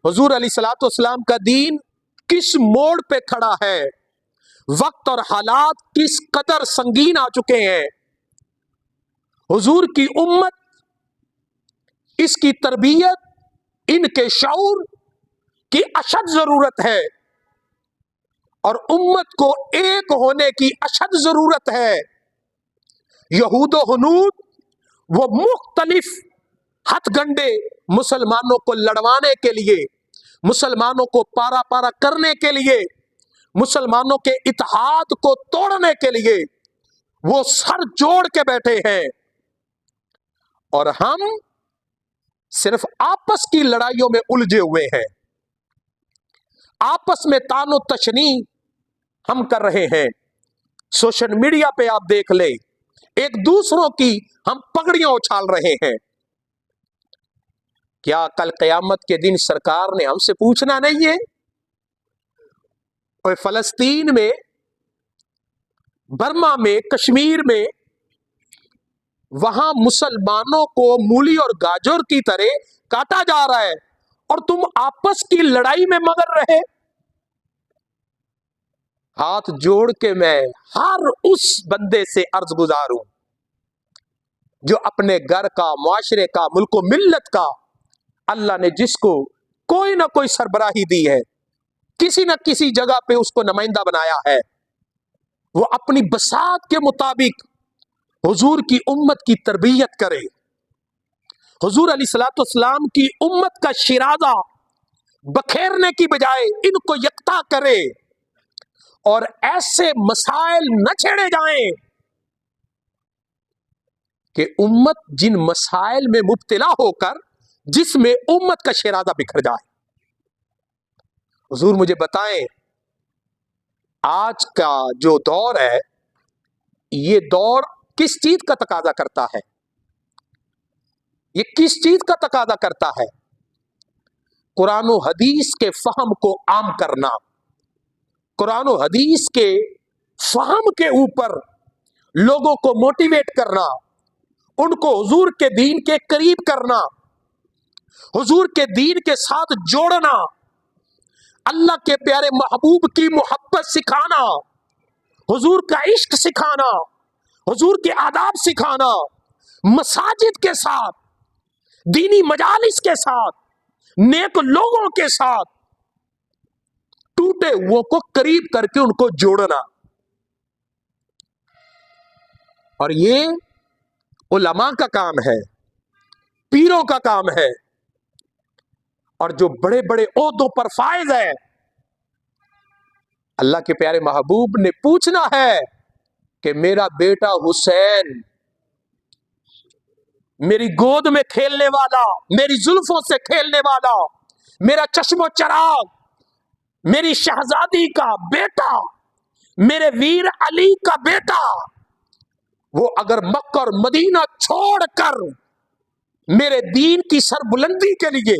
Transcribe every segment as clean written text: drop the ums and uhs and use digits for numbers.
حضور علیہ الصلوۃ والسلام کا دین کس موڑ پہ کھڑا ہے، وقت اور حالات کس قدر سنگین آ چکے ہیں۔ حضور کی امت، اس کی تربیت، ان کے شعور کی اشد ضرورت ہے، اور امت کو ایک ہونے کی اشد ضرورت ہے۔ یہود و ہنود وہ مختلف ہتھ گنڈے مسلمانوں کو لڑوانے کے لیے، مسلمانوں کو پارا پارا کرنے کے لیے، مسلمانوں کے اتحاد کو توڑنے کے لیے وہ سر جوڑ کے بیٹھے ہیں، اور ہم صرف آپس کی لڑائیوں میں الجھے ہوئے ہیں، آپس میں تان و تشنیع ہم کر رہے ہیں۔ سوشل میڈیا پہ آپ دیکھ لیں، ایک دوسروں کی ہم پگڑیاں اچھال رہے ہیں۔ کیا کل قیامت کے دن سرکار نے ہم سے پوچھنا نہیں ہے؟ اور فلسطین میں، برما میں، کشمیر میں، وہاں مسلمانوں کو مولی اور گاجر کی طرح کاٹا جا رہا ہے، اور تم آپس کی لڑائی میں مگن رہے۔ ہاتھ جوڑ کے میں ہر اس بندے سے عرض گزار ہوں جو اپنے گھر کا، معاشرے کا، ملک و ملت کا اللہ نے جس کو کوئی نہ کوئی سربراہی دی ہے، کسی نہ کسی جگہ پہ اس کو نمائندہ بنایا ہے، وہ اپنی بساط کے مطابق حضور کی امت کی تربیت کرے، حضور علیہ الصلوۃ والسلام کی امت کا شیرازہ بکھیرنے کی بجائے ان کو یکتا کرے، اور ایسے مسائل نہ چھیڑے جائیں کہ امت جن مسائل میں مبتلا ہو کر جس میں امت کا شیرازہ بکھر جائے۔ حضور مجھے بتائیں، آج کا جو دور ہے، یہ دور کس چیز کا تقاضا کرتا ہے؟ یہ کس چیز کا تقاضا کرتا ہے؟ قرآن و حدیث کے فہم کو عام کرنا، قرآن و حدیث کے فہم کے اوپر لوگوں کو موٹیویٹ کرنا، ان کو حضور کے دین کے قریب کرنا، حضور کے دین کے ساتھ جوڑنا، اللہ کے پیارے محبوب کی محبت سکھانا، حضور کا عشق سکھانا، حضور کے آداب سکھانا، مساجد کے ساتھ، دینی مجالس کے ساتھ، نیک لوگوں کے ساتھ ٹوٹے ہوئوں کو قریب کر کے ان کو جوڑنا۔ اور یہ علماء کا کام ہے، پیروں کا کام ہے، اور جو بڑے بڑے عہدوں پر فائز ہے، اللہ کے پیارے محبوب نے پوچھنا ہے کہ میرا بیٹا حسین، میری گود میں کھیلنے والا، میری زلفوں سے کھیلنے والا، میرا چشم و چراغ، میری شہزادی کا بیٹا، میرے ویر علی کا بیٹا، وہ اگر مکہ اور مدینہ چھوڑ کر میرے دین کی سربلندی کے لیے،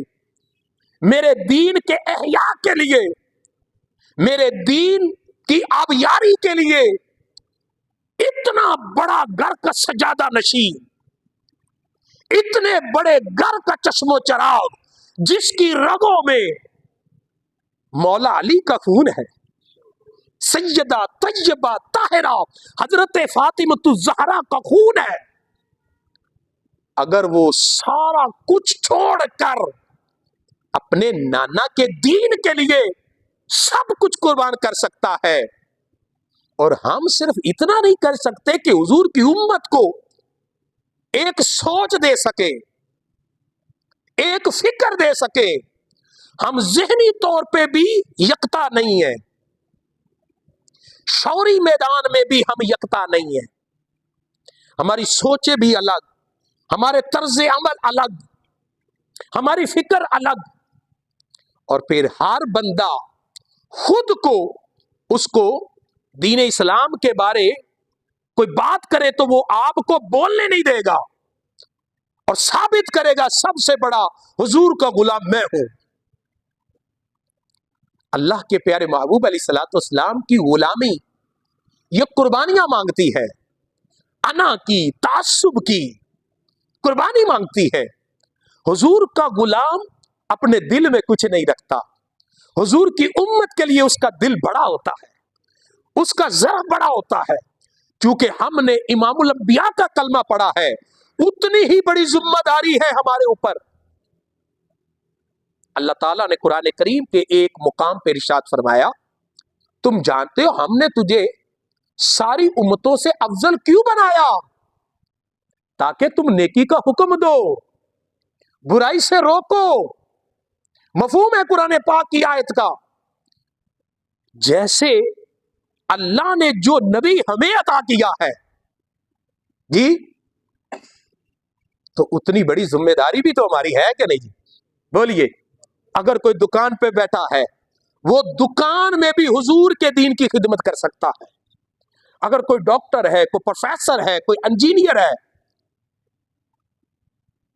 میرے دین کے احیاء کے لیے، میرے دین کی آبیاری کے لیے اتنا بڑا گھر کا سجادہ نشین، اتنے بڑے گھر کا چشم و چراغ، جس کی رگوں میں مولا علی کا خون ہے، سیدہ طیبہ طاہرہ حضرت فاطمہ الزہرا کا خون ہے، اگر وہ سارا کچھ چھوڑ کر اپنے نانا کے دین کے لیے سب کچھ قربان کر سکتا ہے، اور ہم صرف اتنا نہیں کر سکتے کہ حضور کی امت کو ایک سوچ دے سکے، ایک فکر دے سکے، ہم ذہنی طور پہ بھی یکتا نہیں ہیں، شعوری میدان میں بھی ہم یکتا نہیں ہیں، ہماری سوچیں بھی الگ، ہمارے طرز عمل الگ، ہماری فکر الگ، اور پھر ہر بندہ خود کو، اس کو دین اسلام کے بارے کوئی بات کرے تو وہ آپ کو بولنے نہیں دے گا، اور ثابت کرے گا سب سے بڑا حضور کا غلام میں ہوں۔ اللہ کے پیارے محبوب علیہ الصلوۃ والسلام کی غلامی یہ قربانیاں مانگتی ہے، انا کی، تعصب کی قربانی مانگتی ہے۔ حضور کا غلام اپنے دل میں کچھ نہیں رکھتا. حضور کی امت کے لیے اس کا دل بڑا ہوتا ہے, اس کا ذرا بڑا ہوتا ہے. چونکہ ہم نے امام الانبیاء کا کلمہ پڑھا ہے, اتنی ہی بڑی ذمہ داری ہے ہمارے اوپر. اللہ تعالیٰ نے قرآن کریم کے ایک مقام پہ ارشاد فرمایا, تم جانتے ہو ہم نے تجھے ساری امتوں سے افضل کیوں بنایا؟ تاکہ تم نیکی کا حکم دو, برائی سے روکو. مفہوم ہے قرآن پاک کی آیت کا. جیسے اللہ نے جو نبی ہمیں عطا کیا ہے جی, تو اتنی بڑی ذمہ داری بھی تو ہماری ہے کہ نہیں جی؟ بولیے. اگر کوئی دکان پہ بیٹھا ہے, وہ دکان میں بھی حضور کے دین کی خدمت کر سکتا ہے. اگر کوئی ڈاکٹر ہے, کوئی پروفیسر ہے, کوئی انجینئر ہے,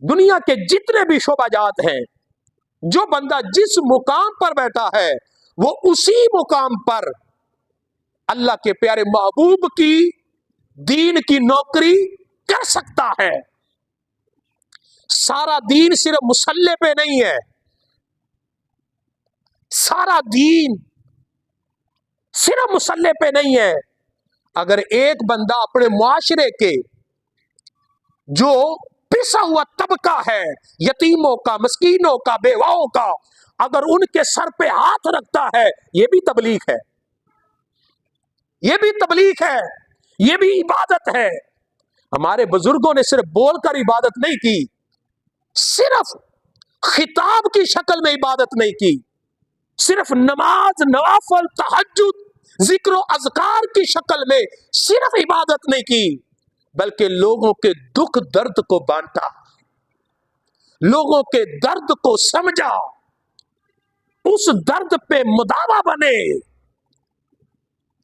دنیا کے جتنے بھی شعبہ جات ہیں, جو بندہ جس مقام پر بیٹھا ہے وہ اسی مقام پر اللہ کے پیارے محبوب کی دین کی نوکری کر سکتا ہے. سارا دین صرف مصلے پہ نہیں ہے, سارا دین صرف مصلے پہ نہیں ہے. اگر ایک بندہ اپنے معاشرے کے جو پسا ہوا طبقہ ہے, یتیموں کا, مسکینوں کا, بیواؤں کا, اگر ان کے سر پہ ہاتھ رکھتا ہے, یہ بھی تبلیغ ہے, یہ بھی تبلیغ ہے, یہ بھی عبادت ہے. ہمارے بزرگوں نے صرف بول کر عبادت نہیں کی, صرف خطاب کی شکل میں عبادت نہیں کی, صرف نماز, نوافل, تہجد, ذکر و اذکار کی شکل میں صرف عبادت نہیں کی, بلکہ لوگوں کے دکھ درد کو بانٹا, لوگوں کے درد کو سمجھا, اس درد پہ مداوا بنے.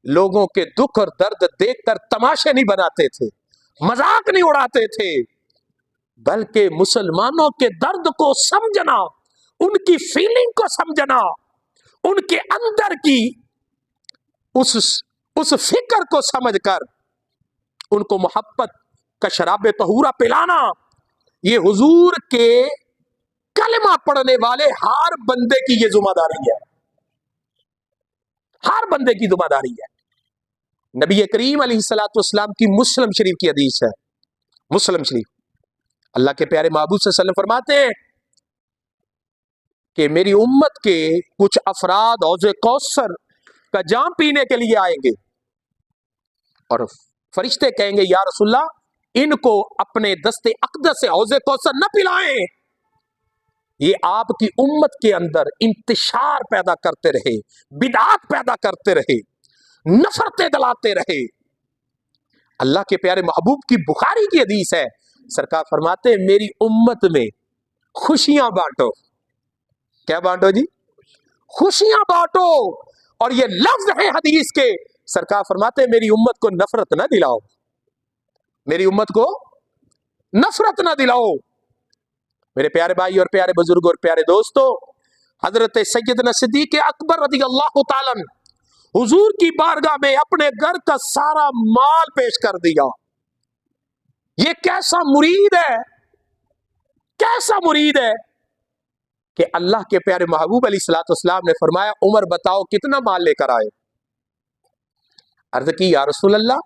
لوگوں کے دکھ اور درد دیکھ کر تماشے نہیں بناتے تھے, مذاق نہیں اڑاتے تھے, بلکہ مسلمانوں کے درد کو سمجھنا, ان کی فیلنگ کو سمجھنا, ان کے اندر کی اس فکر کو سمجھ کر ان کو محبت کا شراب طہورہ پلانا, یہ حضور کے کلمہ پڑھنے والے ہر بندے کی یہ ذمہ داری ہے, ہر بندے کی ذمہ داری ہے. نبی کریم علیہ الصلوۃ والسلام کی مسلم شریف کی حدیث ہے, مسلم شریف, اللہ کے پیارے محبوب صلی اللہ علیہ وسلم فرماتے ہیں کہ میری امت کے کچھ افراد حوض کوثر کا جام پینے کے لیے آئیں گے, اور فرشتے کہیں گے یا رسول اللہ, ان کو اپنے دست اقدس سے حوض کوثر نہ پلائیں. یہ آپ کی امت کے اندر انتشار پیدا کرتے رہے, بدعات پیدا کرتے رہے, نفرتیں دلاتے رہے. اللہ کے پیارے محبوب کی بخاری کی حدیث ہے, سرکار فرماتے ہیں میری امت میں خوشیاں بانٹو. کیا بانٹو جی؟ خوشیاں بانٹو. اور یہ لفظ ہے حدیث کے, سرکار فرماتے ہیں میری امت کو نفرت نہ دلاؤ, میری امت کو نفرت نہ دلاؤ. میرے پیارے بھائی اور پیارے بزرگ اور پیارے دوستو, حضرت سیدنا صدیق اکبر رضی اللہ تعالیٰ عنہ حضور کی بارگاہ میں اپنے گھر کا سارا مال پیش کر دیا. یہ کیسا مرید ہے, کیسا مرید ہے کہ اللہ کے پیارے محبوب علیہ الصلوۃ والسلام نے فرمایا عمر بتاؤ کتنا مال لے کر آئے؟ عرض کی یا رسول اللہ,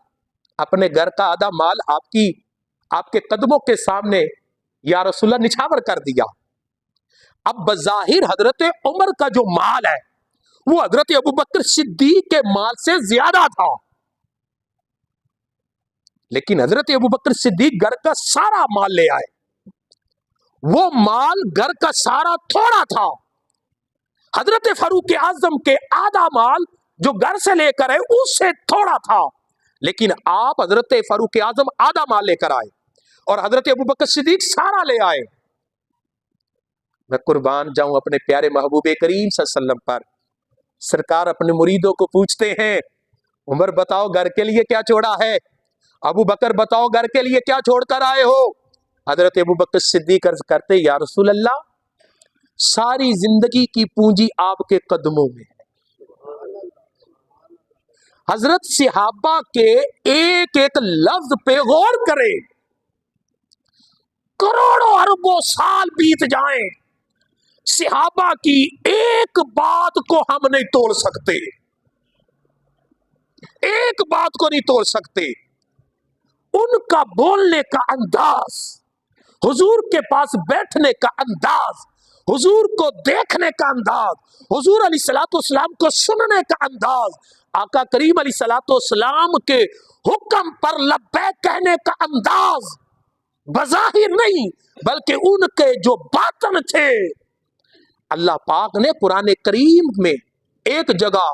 اپنے گھر کا آدھا مال آپ کے قدموں کے سامنے یا رسول اللہ نچھاور کر دیا. اب بظاہر حضرت عمر کا جو مال ہے وہ حضرت ابوبکر صدیق کے مال سے زیادہ تھا, لیکن حضرت ابوبکر صدیق گھر کا سارا مال لے آئے. وہ مال گھر کا سارا تھوڑا تھا. حضرت فاروق اعظم کے آدھا مال جو گھر سے لے کر آئے اس سے تھوڑا تھا, لیکن آپ حضرت فاروق اعظم آدھا مال لے کر آئے اور حضرت ابوبکر صدیق سارا لے آئے. میں قربان جاؤں اپنے پیارے محبوب کریم صلی اللہ علیہ وسلم پر. سرکار اپنے مریدوں کو پوچھتے ہیں عمر بتاؤ گھر کے لیے کیا چھوڑا ہے, ابو بکر بتاؤ گھر کے لیے کیا چھوڑ کر آئے ہو؟ حضرت ابوبکر صدیق عرض کرتے یا رسول اللہ ساری زندگی کی پونجی آپ کے قدموں میں ہے. حضرت صحابہ کے ایک ایک لفظ پہ غور کرے, کروڑوں اربوں سال بیت جائیں صحابہ کی ایک بات کو ہم نہیں توڑ سکتے، ایک بات کو نہیں توڑ سکتے۔ ان کا بولنے کا انداز، حضور کے پاس بیٹھنے کا انداز، حضور کو دیکھنے کا انداز، حضور علیہ الصلوۃ والسلام کو سننے کا انداز، آقا کریم علیہ الصلوۃ والسلام کے حکم پر لبیک کہنے کا انداز، بظاہر نہیں بلکہ ان کے جو باطن تھے۔ اللہ پاک نے قرآن کریم میں ایک جگہ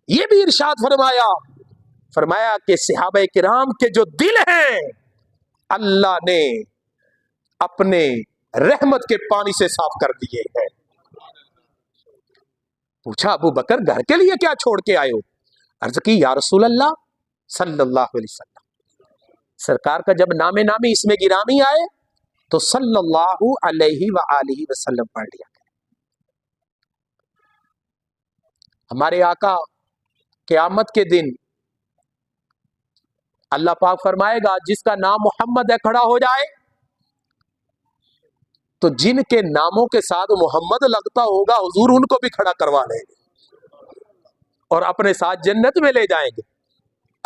یہ بھی ارشاد فرمایا کہ صحابہ کرام کے جو دل ہیں اللہ نے اپنے رحمت کے پانی سے صاف کر دیے ہیں۔ پوچھا ابو بکر گھر کے لیے کیا چھوڑ کے آئے ہو؟ عرض کی یا رسول اللہ صلی اللہ علیہ وسلم، سرکار کا جب نامی اس میں گرامی آئے تو صلی اللہ علیہ وآلہ وسلم پڑھ لیا۔ ہمارے آقا قیامت کے دن اللہ پاک فرمائے گا جس کا نام محمد ہے کھڑا ہو جائے، تو جن کے ناموں کے ساتھ محمد لگتا ہوگا حضور ان کو بھی کھڑا کروا لیں گے اور اپنے ساتھ جنت میں لے جائیں گے۔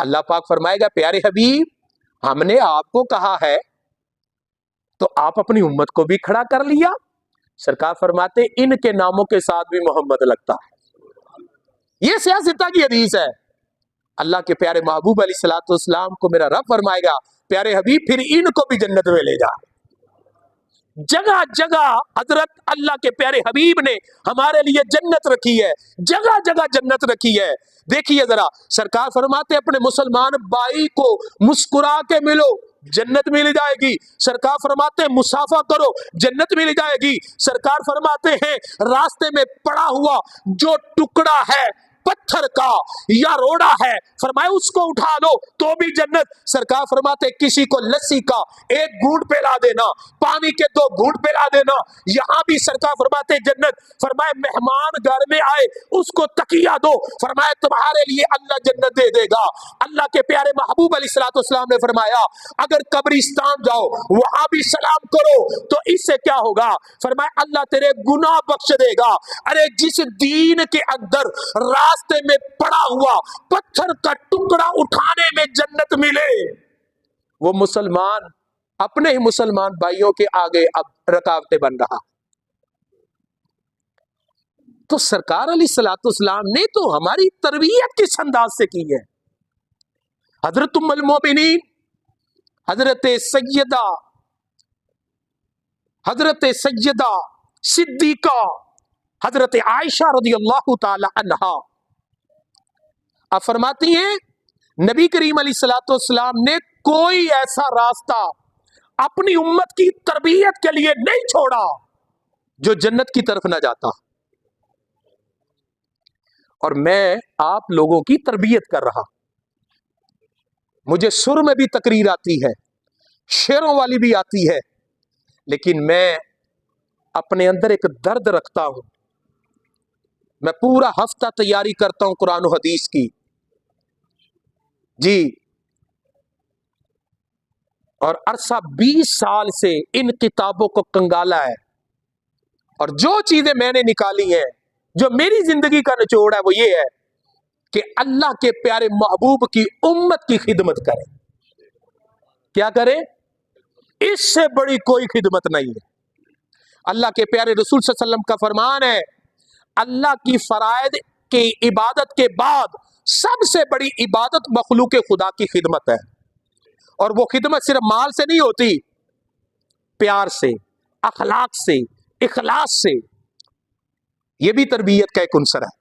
اللہ پاک فرمائے گا پیارے حبیب ہم نے آپ کو کہا ہے تو آپ اپنی امت کو بھی کھڑا کر لیا۔ سرکار فرماتے ان کے ناموں کے ساتھ بھی محمد لگتا ہے۔ یہ سیاستہ کی حدیث ہے۔ اللہ کے پیارے محبوب علیہ الصلوۃ والسلام کو میرا رب فرمائے گا پیارے حبیب پھر ان کو بھی جنت میں لے جا۔ جگہ جگہ حضرت اللہ کے پیارے حبیب نے ہمارے لیے جنت رکھی ہے، جگہ جگہ جنت رکھی ہے۔ دیکھیے ذرا سرکار فرماتے اپنے مسلمان بھائی کو مسکرا کے ملو جنت مل جائے گی۔ سرکار فرماتے ہیں مصافحہ کرو جنت مل جائے گی۔ سرکار فرماتے ہیں راستے میں پڑا ہوا جو ٹکڑا ہے پتھر کا یا روڑا ہے فرمایا اس کو اٹھا لو تو بھی جنت۔ سرکار فرماتے کسی کو لسی کا ایک گھونٹ پلا دینا، پانی کے 2 گھونٹ پلا دینا، یہاں بھی سرکار فرماتے جنت۔ فرمایا مہمان گھر میں آئے اس کو تکیہ دو، فرمایا تمہارے لیے اللہ جنت دے دے گا۔ اللہ کے پیارے محبوب علیہ الصلوۃ والسلام نے فرمایا اگر قبرستان جاؤ وہاں بھی سلام کرو تو اس سے کیا ہوگا؟ فرمایا اللہ تیرے گناہ بخش دے گا۔ ارے جس دین کے اندر راستے میں پڑا ہوا پتھر کا ٹکڑا اٹھانے میں جنت ملے، وہ مسلمان اپنے ہی مسلمان بھائیوں کے آگے اب رکاوٹیں بن رہا۔ تو سرکار علیہ الصلوۃ والسلام نے تو ہماری تربیت کس انداز سے کی ہے۔ حضرت ام المومنین حضرت سیدہ صدیقہ حضرت عائشہ رضی اللہ تعالی عنہا اب فرماتی ہیں نبی کریم علیہ الصلوۃ والسلام نے کوئی ایسا راستہ اپنی امت کی تربیت کے لیے نہیں چھوڑا جو جنت کی طرف نہ جاتا۔ اور میں آپ لوگوں کی تربیت کر رہا، مجھے سر میں بھی تقریر آتی ہے، شعروں والی بھی آتی ہے، لیکن میں اپنے اندر ایک درد رکھتا ہوں۔ میں پورا ہفتہ تیاری کرتا ہوں قرآن و حدیث کی جی، اور عرصہ 20 سال سے ان کتابوں کو کنگالا ہے، اور جو چیزیں میں نے نکالی ہیں جو میری زندگی کا نچوڑ ہے وہ یہ ہے کہ اللہ کے پیارے محبوب کی امت کی خدمت کریں۔ کیا کریں؟ اس سے بڑی کوئی خدمت نہیں ہے۔ اللہ کے پیارے رسول صلی اللہ علیہ وسلم کا فرمان ہے اللہ کی فرائض کی عبادت کے بعد سب سے بڑی عبادت مخلوق خدا کی خدمت ہے، اور وہ خدمت صرف مال سے نہیں ہوتی، پیار سے، اخلاق سے، اخلاص سے۔ یہ بھی تربیت کا ایک عنصر ہے۔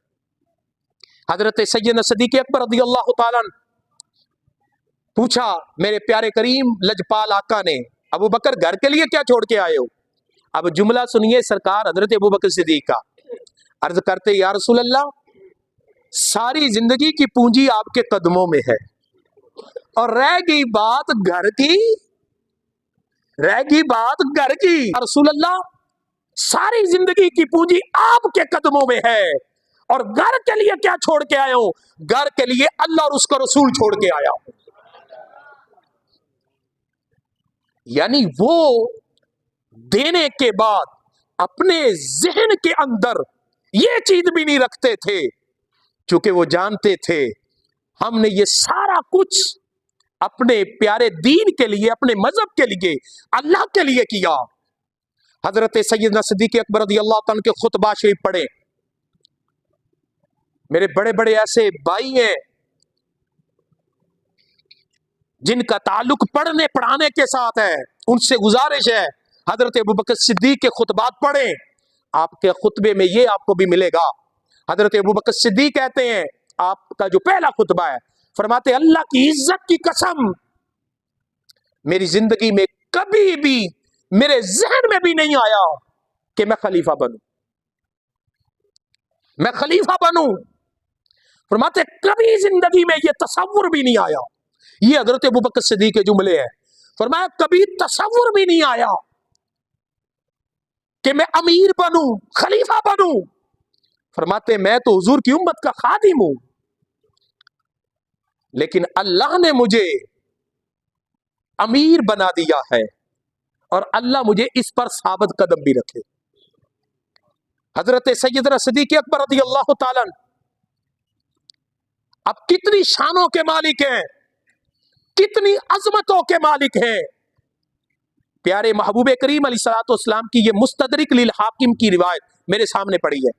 حضرت سیدنا صدیق اکبر رضی اللہ تعالیٰ عنہ پوچھا میرے پیارے کریم لجپال آقا نے ابو بکر گھر کے لیے کیا چھوڑ کے آئے ہو؟ اب جملہ سنیے سرکار حضرت ابو بکر صدیق کا، عرض کرتے یا رسول اللہ ساری زندگی کی پونجی آپ کے قدموں میں ہے، اور رہ گئی بات گھر کی، رسول اللہ ساری زندگی کی پونجی آپ کے قدموں میں ہے، اور گھر کے لیے کیا چھوڑ کے آیا ہوں؟ گھر کے لیے اللہ اور اس کا رسول چھوڑ کے آیا ہوں۔ یعنی وہ دینے کے بعد اپنے ذہن کے اندر یہ چیز بھی نہیں رکھتے تھے، چونکہ وہ جانتے تھے ہم نے یہ سارا کچھ اپنے پیارے دین کے لیے، اپنے مذہب کے لیے، اللہ کے لیے کیا۔ حضرت سیدنا صدیق اکبر رضی اللہ تعالیٰ کے خطبہ شریف پڑھے۔ میرے بڑے بڑے ایسے بھائی ہیں جن کا تعلق پڑھنے پڑھانے کے ساتھ ہے، ان سے گزارش ہے حضرت ابوبکر صدیق کے خطبات پڑھیں، آپ کے خطبے میں یہ آپ کو بھی ملے گا۔ حضرت ابوبکر صدیق کہتے ہیں، آپ کا جو پہلا خطبہ ہے، فرماتے اللہ کی عزت کی قسم، میری زندگی میں کبھی بھی میرے ذہن میں بھی نہیں آیا کہ میں خلیفہ بنوں، میں خلیفہ بنوں۔ فرماتے کبھی زندگی میں یہ تصور بھی نہیں آیا۔ یہ حضرت ابوبکر صدیق کے جملے ہیں۔ فرمایا کبھی تصور بھی نہیں آیا کہ میں امیر بنوں، خلیفہ بنوں۔ فرماتے میں تو حضور کی امت کا خادم ہوں، لیکن اللہ نے مجھے امیر بنا دیا ہے اور اللہ مجھے اس پر ثابت قدم بھی رکھے۔ حضرت سیدنا صدیق اکبر رضی اللہ تعالیٰ اب کتنی شانوں کے مالک ہیں، کتنی عظمتوں کے مالک ہیں۔ پیارے محبوب کریم علیہ الصلوۃ والسلام کی یہ مستدرک للحاکم کی روایت میرے سامنے پڑی ہے۔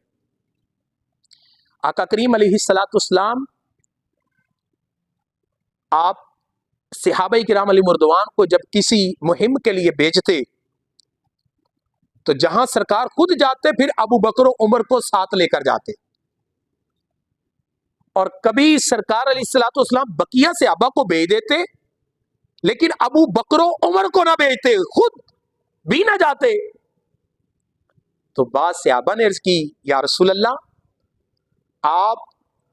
آقا کریم علیہ الصلوۃ والسلام آپ صحابہ کرام علیہ مردوان کو جب کسی مہم کے لیے بھیجتے تو جہاں سرکار خود جاتے پھر ابو بکر و عمر کو ساتھ لے کر جاتے، اور کبھی سرکار علیہ الصلوۃ والسلام بقیہ صحابہ کو بھیج دیتے لیکن ابو بکر و عمر کو نہ بھیجتے، خود بھی نہ جاتے۔ تو بعض صحابہ نے عرض کی یا رسول اللہ، آپ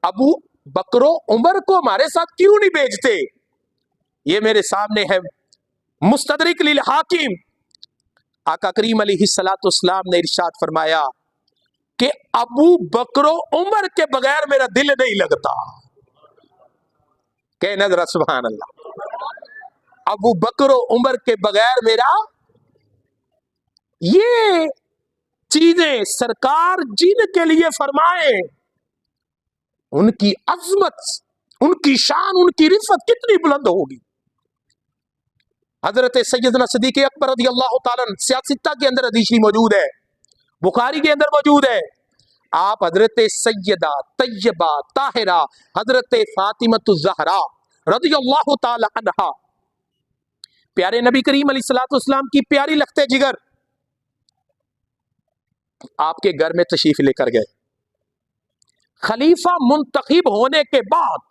ابو بکر و عمر کو ہمارے ساتھ کیوں نہیں بھیجتے؟ یہ میرے سامنے ہے مستدرک للحاکم۔ آقا کریم علیہ الصلوۃ والسلام نے ارشاد فرمایا کہ ابو بکر و عمر کے بغیر میرا دل نہیں لگتا۔ کہ نظر سبحان اللہ، ابو بکر و عمر کے بغیر میرا، یہ چیزیں سرکار جن کے لیے فرمائے ان کی عظمت، ان کی شان، ان کی رفعت کتنی بلند ہوگی۔ حضرت سیدنا صدیق اکبر رضی اللہ تعالیٰ سیاستہ کے اندر حدیث موجود ہے، بخاری کے اندر موجود ہے، آپ حضرت سیدہ طیبہ طاہرہ حضرت فاطمۃ الزہرا رضی اللہ تعالی عنہا، پیارے نبی کریم علیہ الصلوۃ والسلام کی پیاری لخت جگر، آپ کے گھر میں تشریف لے کر گئے۔ خلیفہ منتخب ہونے کے بعد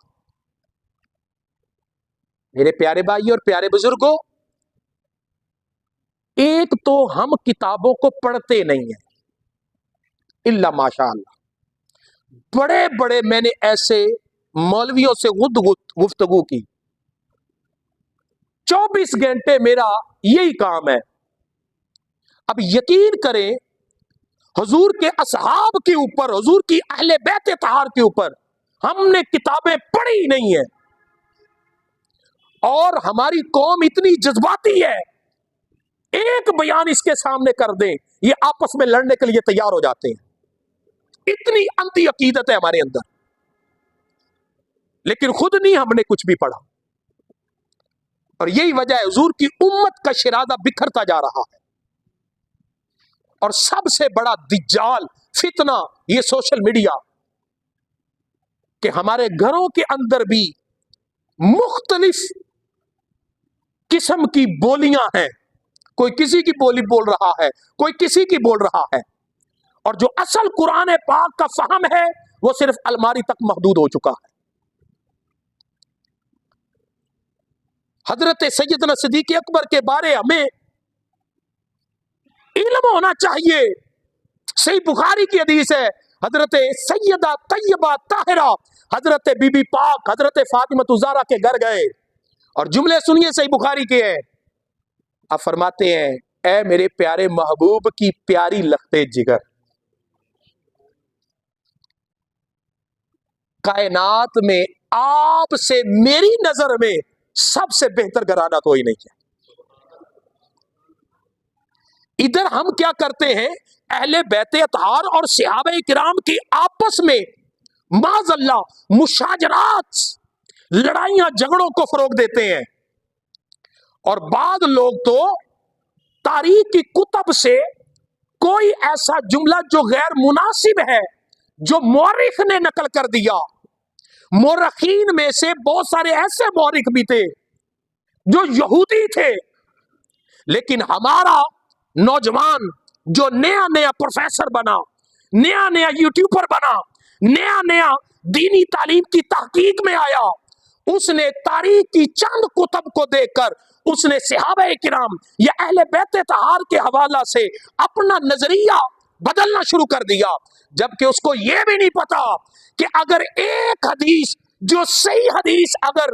میرے پیارے بھائی اور پیارے بزرگوں، ایک تو ہم کتابوں کو پڑھتے نہیں ہیں الا ماشاء اللہ، بڑے بڑے میں نے ایسے مولویوں سے گفتگو کی، 24 گھنٹے میرا یہی کام ہے۔ اب یقین کریں حضور کے اصحاب کے اوپر، حضور کی اہل بیت طہار کے اوپر ہم نے کتابیں پڑھی نہیں ہیں، اور ہماری قوم اتنی جذباتی ہے، ایک بیان اس کے سامنے کر دیں یہ آپس میں لڑنے کے لیے تیار ہو جاتے ہیں، اتنی انتی عقیدت ہے ہمارے اندر، لیکن خود نہیں ہم نے کچھ بھی پڑھا، اور یہی وجہ ہے حضور کی امت کا شرادہ بکھرتا جا رہا ہے۔ اور سب سے بڑا دجال فتنہ یہ سوشل میڈیا، کہ ہمارے گھروں کے اندر بھی مختلف قسم کی بولیاں ہیں، کوئی کسی کی بولی بول رہا ہے، کوئی کسی کی بول رہا ہے، اور جو اصل قرآن پاک کا فہم ہے وہ صرف الماری تک محدود ہو چکا ہے۔ حضرت سیدنا صدیق اکبر کے بارے ہمیں علم ہونا چاہیے۔ صحیح بخاری کی حدیث ہے، حضرت سیدہ طیبہ طاہرہ حضرت بی بی پاک حضرت فاطمہ الزہرا کے گھر گئے، اور جملے سنیے صحیح بخاری کے ہیں، اب فرماتے ہیں اے میرے پیارے محبوب کی پیاری لخت جگر، کائنات میں آپ سے میری نظر میں سب سے بہتر گھرانہ کوئی نہیں ہے، ادھر ہم کیا کرتے ہیں؟ اہل بیت اطہار اور صحابہ کرام کی آپس میں معاذ اللہ مشاجرات، لڑائیاں جھگڑوں کو فروغ دیتے ہیں. اور بعض لوگ تو تاریخ کی کتب سے کوئی ایسا جملہ جو غیر مناسب ہے جو مورخ نے نقل کر دیا. مورخین میں سے بہت سارے ایسے مورخ بھی تھے جو یہودی تھے، لیکن ہمارا نوجوان جو نیا نیا پروفیسر بنا، نیا نیا یوٹیوبر بنا، نیا نیا دینی تعلیم کی تحقیق میں آیا، اس نے تاریخ کی چند کتب کو دیکھ کر اس نے صحابہ کرام یا اہل بیت طہار کے حوالہ سے اپنا نظریہ بدلنا شروع کر دیا، جبکہ اس کو یہ بھی نہیں پتا کہ اگر ایک حدیث جو صحیح حدیث اگر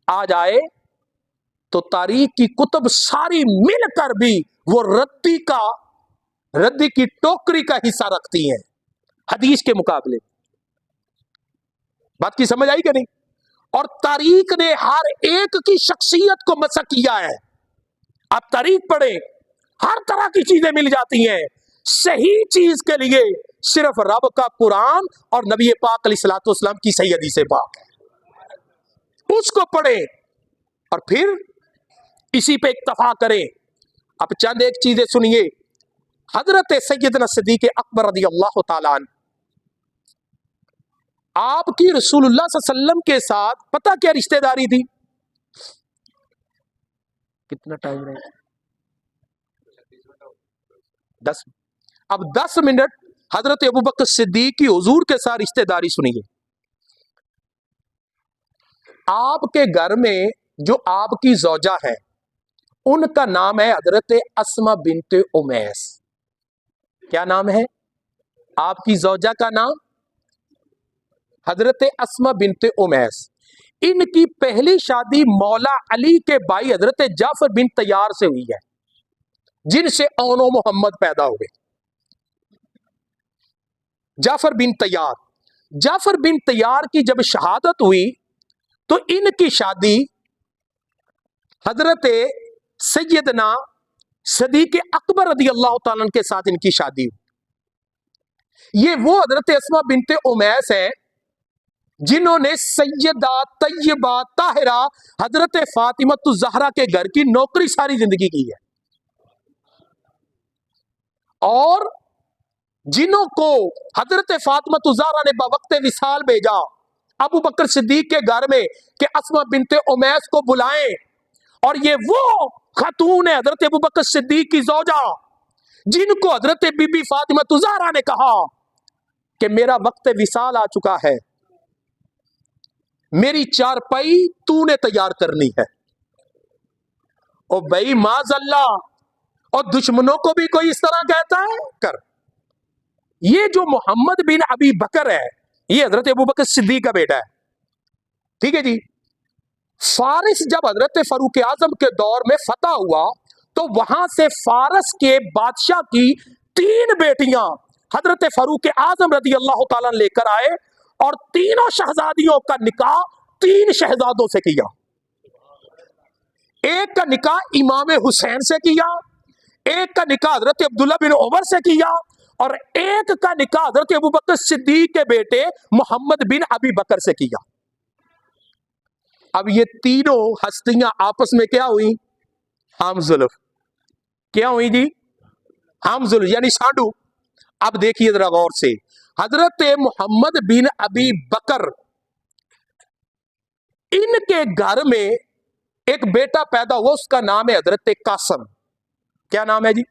آ جائے تو تاریخ کی کتب ساری مل کر بھی وہ ردی کی ٹوکری کا حصہ رکھتی ہیں حدیث کے مقابلے. بات کی سمجھ آئی کہ نہیں؟ اور تاریخ نے ہر ایک کی شخصیت کو مسح کیا ہے. آپ تاریخ پڑھیں، ہر طرح کی چیزیں مل جاتی ہیں. صحیح چیز کے لیے صرف رب کا قرآن اور نبی پاک علیہ الصلوۃ والسلام کی صحیح حدیث پاک ہے، اس کو پڑھیں اور پھر اسی پہ اکتفا کریں. اب چند ایک چیزیں سنیے. حضرت سیدنا صدیق اکبر رضی اللہ تعالیٰ عنہ، آپ کی رسول اللہ صلی اللہ علیہ وسلم کے ساتھ پتہ کیا رشتہ داری تھی؟ کتنا ٹائم رہے؟ 10. اب 10 منٹ حضرت ابوبکر صدیق کی حضور کے ساتھ رشتہ داری سنیے. آپ کے گھر میں جو آپ کی زوجہ ہے ان کا نام ہے حضرت اسماء بنت امیس. کیا نام ہے آپ کی زوجہ کا نام؟ حضرت اسماء بنت امیس. ان کی پہلی شادی مولا علی کے بھائی حضرت جعفر بن طیار سے ہوئی ہے، جن سے اون و محمد پیدا ہوئے. جعفر بن طیار، جعفر بن طیار کی جب شہادت ہوئی تو ان کی شادی حضرت سیدنا صدیق اکبر رضی اللہ تعالیٰ عنہ کے ساتھ ان کی شادی ہوئی. یہ وہ حضرت اسماء بنت امیس ہے جنہوں نے سیدہ طیبہ طاہرہ حضرت فاطمہ الزہرا کے گھر کی نوکری ساری زندگی کی ہے، اور جنہوں کو حضرت فاطمہ الزہرا نے بوقت وصال بھیجا ابو بکر صدیق کے گھر میں کہ اسماء بنت امیس کو بلائیں. اور یہ وہ خاتون ہے حضرت ابو بکر صدیق کی زوجہ جن کو حضرت بی بی فاطمہ الزہرا نے کہا کہ میرا وقت وصال آ چکا ہے، میری چارپائی تو نے تیار کرنی ہے. اور بھائی معاذ اللہ، اور دشمنوں کو بھی کوئی اس طرح کہتا ہے کر. یہ جو محمد بن ابی بکر ہے یہ حضرت ابو بکر صدیق کا بیٹا ہے، ٹھیک ہے جی. فارس جب حضرت فاروق اعظم کے دور میں فتح ہوا تو وہاں سے فارس کے بادشاہ کی 3 بیٹیاں حضرت فاروق اعظم رضی اللہ تعالیٰ لے کر آئے، اور تینوں شہزادیوں کا نکاح 3 شہزادوں سے کیا. ایک کا نکاح امام حسین سے کیا، ایک کا نکاح حضرت عبداللہ بن عمر سے کیا، اور ایک کا نکاح حضرت ابو بکر صدیق کے بیٹے محمد بن ابی بکر سے کیا. اب یہ تینوں ہستیاں آپس میں کیا ہوئی؟ ہم زلف. کیا ہوئی جی؟ ہم زلف یعنی سانڈو. اب دیکھیے ذرا غور سے، حضرت محمد بن ابی بکر ان کے گھر میں ایک بیٹا پیدا ہوا، اس کا نام ہے حضرت قاسم. کیا نام ہے جی؟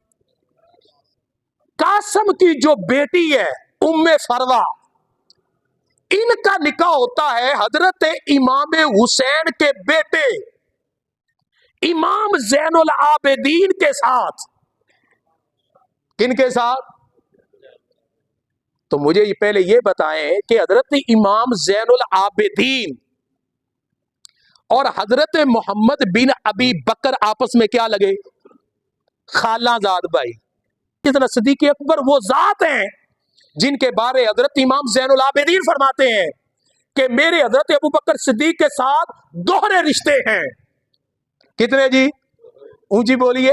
قاسم کی جو بیٹی ہے ام فروہ، ان کا نکاح ہوتا ہے حضرت امام حسین کے بیٹے امام زین العابدین کے ساتھ. کن کے ساتھ؟ تو مجھے پہلے یہ بتائیں کہ حضرت امام زین العابدین اور حضرت محمد بن ابی بکر آپس میں کیا لگے؟ خالہ زاد بھائی. کتنا صدیق اکبر وہ ذات ہیں جن کے بارے حضرت امام زین العابدین فرماتے ہیں کہ میرے حضرت ابو بکر صدیق کے ساتھ دوہرے رشتے ہیں. کتنے جی؟ اونچی بولیے.